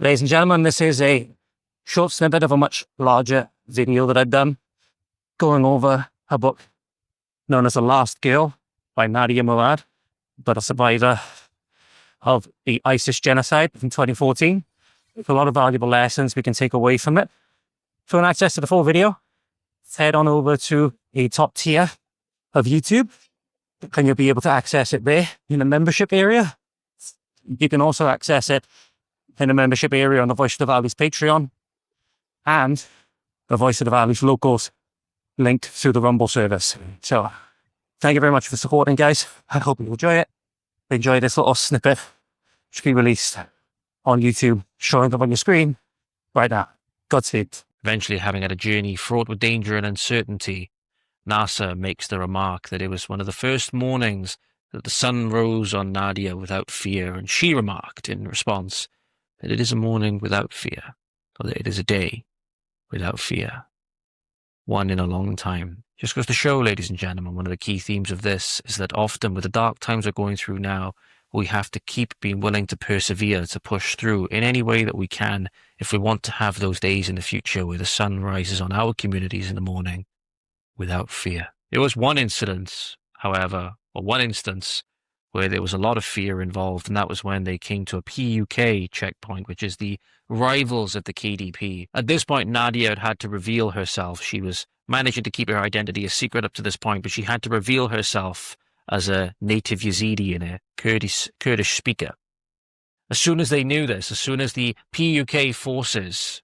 Ladies and gentlemen, this is a short snippet of a much larger video that I've done going over a book known as The Last Girl by Nadia Murad, but a survivor of the ISIS genocide in 2014. There's a lot of valuable lessons we can take away from it. For access to the full video, head on over to a top tier of YouTube, and you'll be able to access it there in the membership area. You can also access it in the membership area on the Voice of the Valley's Patreon and the Voice of the Valley's Locals linked through the Rumble service. So thank you very much for supporting, guys. I hope you enjoy it. Enjoy this little snippet which will be released on YouTube, showing up on your screen right now. Godspeed. Eventually, having had a journey fraught with danger and uncertainty, NASA makes the remark that it was one of the first mornings that the sun rose on Nadia without fear, and she remarked in response that it is a morning without fear, or that it is a day without fear. One in a long time. Just goes to show, ladies and gentlemen, one of the key themes of this is that often with the dark times we're going through now, we have to keep being willing to persevere, to push through in any way that we can if we want to have those days in the future where the sun rises on our communities in the morning without fear. There was one incident, however, or one instance where there was a lot of fear involved, and that was when they came to a PUK checkpoint, which is the rivals of the KDP. At this point, Nadia had had to reveal herself. She was managing to keep her identity a secret up to this point, but she had to reveal herself as a native Yazidi and a Kurdish speaker. As soon as they knew this, as soon as the PUK forces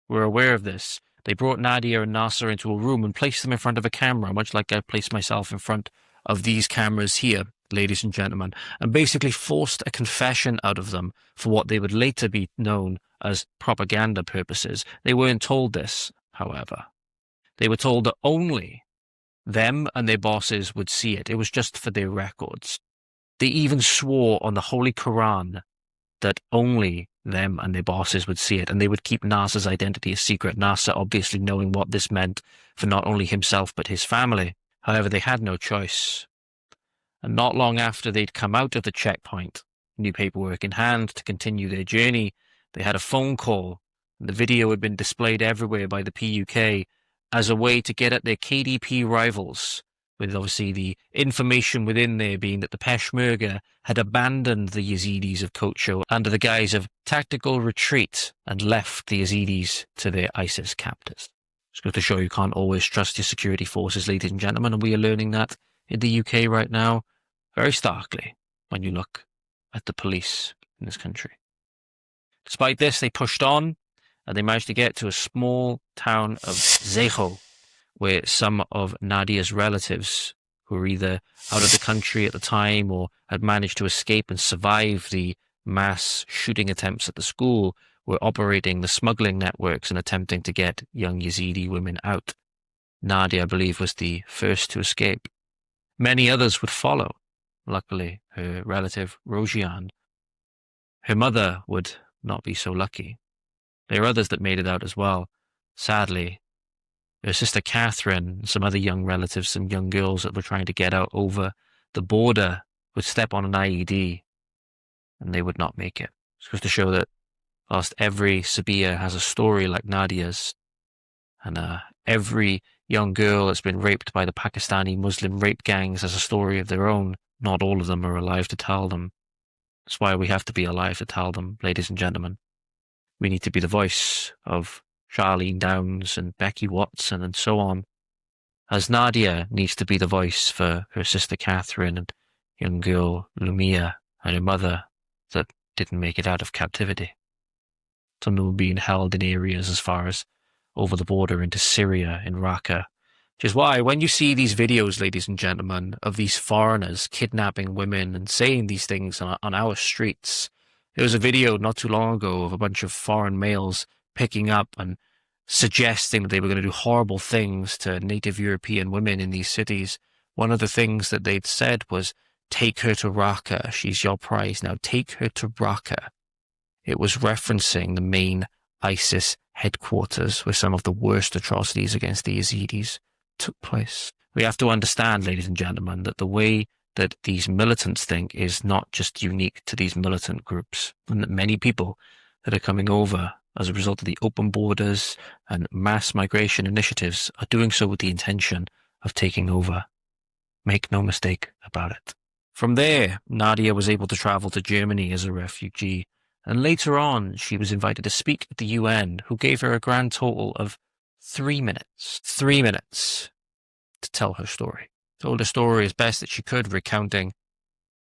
were aware of this, they brought Nadia and Nasser into a room and placed them in front of a camera, much like I placed myself in front of these cameras here, ladies and gentlemen, and basically forced a confession out of them for what they would later be known as propaganda purposes. They weren't told this, however. They were told that only them and their bosses would see it. It was just for their records. They even swore on the Holy Quran that only them and their bosses would see it, and they would keep Nasser's identity a secret. Nasser obviously knowing what this meant for not only himself but his family. However, they had no choice. And not long after they'd come out of the checkpoint, new paperwork in hand to continue their journey, they had a phone call. And the video had been displayed everywhere by the PUK as a way to get at their KDP rivals, with obviously the information within there being that the Peshmerga had abandoned the Yazidis of Kocho under the guise of tactical retreat and left the Yazidis to their ISIS captors. It's going to show you can't always trust your security forces, ladies and gentlemen, and we are learning that in the UK right now very starkly when you look at the police in this country. Despite this, they pushed on, and they managed to get to a small town of Zecho, where some of Nadia's relatives, who were either out of the country at the time or had managed to escape and survive the mass shooting attempts at the school, were operating the smuggling networks and attempting to get young Yazidi women out. Nadia, I believe, was the first to escape. Many others would follow. Luckily, her relative, Rojian, her mother would not be so lucky. There are others that made it out as well. Sadly, her sister Catherine and some other young relatives, some young girls that were trying to get out over the border, would step on an IED and they would not make it. It's supposed to show that whilst every Sabia has a story like Nadia's, and every young girl that's been raped by the Pakistani Muslim rape gangs has a story of their own, not all of them are alive to tell them. That's why we have to be alive to tell them, ladies and gentlemen. We need to be the voice of Charlene Downs and Becky Watson and so on, as Nadia needs to be the voice for her sister Catherine and young girl Lumia and her mother that didn't make it out of captivity. Some of them were being held in areas as far as over the border into Syria, in Raqqa. Which is why when you see these videos, ladies and gentlemen, of these foreigners kidnapping women and saying these things on our streets. There was a video not too long ago of a bunch of foreign males picking up and suggesting that they were going to do horrible things to native European women in these cities. One of the things that they'd said was, take her to Raqqa, she's your prize, now take her to Raqqa. It was referencing the main ISIS headquarters where some of the worst atrocities against the Yazidis took place. We have to understand, ladies and gentlemen, that the way that these militants think is not just unique to these militant groups, and that many people that are coming over as a result of the open borders and mass migration initiatives are doing so with the intention of taking over. Make no mistake about it. From there, Nadia was able to travel to Germany as a refugee, and later on she was invited to speak at the UN, who gave her a grand total of 3 minutes. 3 minutes to tell her story. Told her story as best that she could, recounting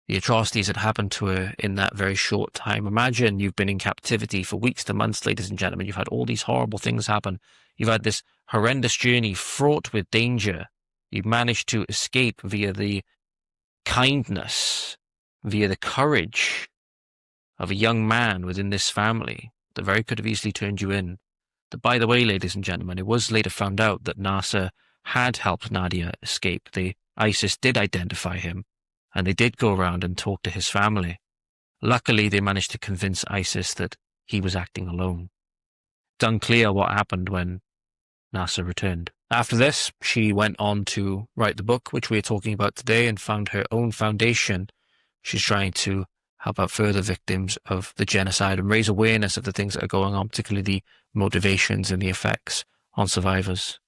the atrocities that happened to her in that very short time. Imagine you've been in captivity for weeks to months, ladies and gentlemen. You've had all these horrible things happen. You've had this horrendous journey fraught with danger. You've managed to escape via the kindness, via the courage of a young man within this family that very could have easily turned you in. But by the way, ladies and gentlemen, it was later found out that Nasser had helped Nadia escape. ISIS did identify him, and they did go around and talk to his family. Luckily, they managed to convince ISIS that he was acting alone. It's unclear what happened when Nasser returned. After this, she went on to write the book, which we are talking about today, and found her own foundation. She's trying to help out further victims of the genocide and raise awareness of the things that are going on, particularly the motivations and the effects on survivors.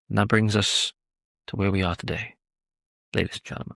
And that brings us to where we are today, ladies and gentlemen.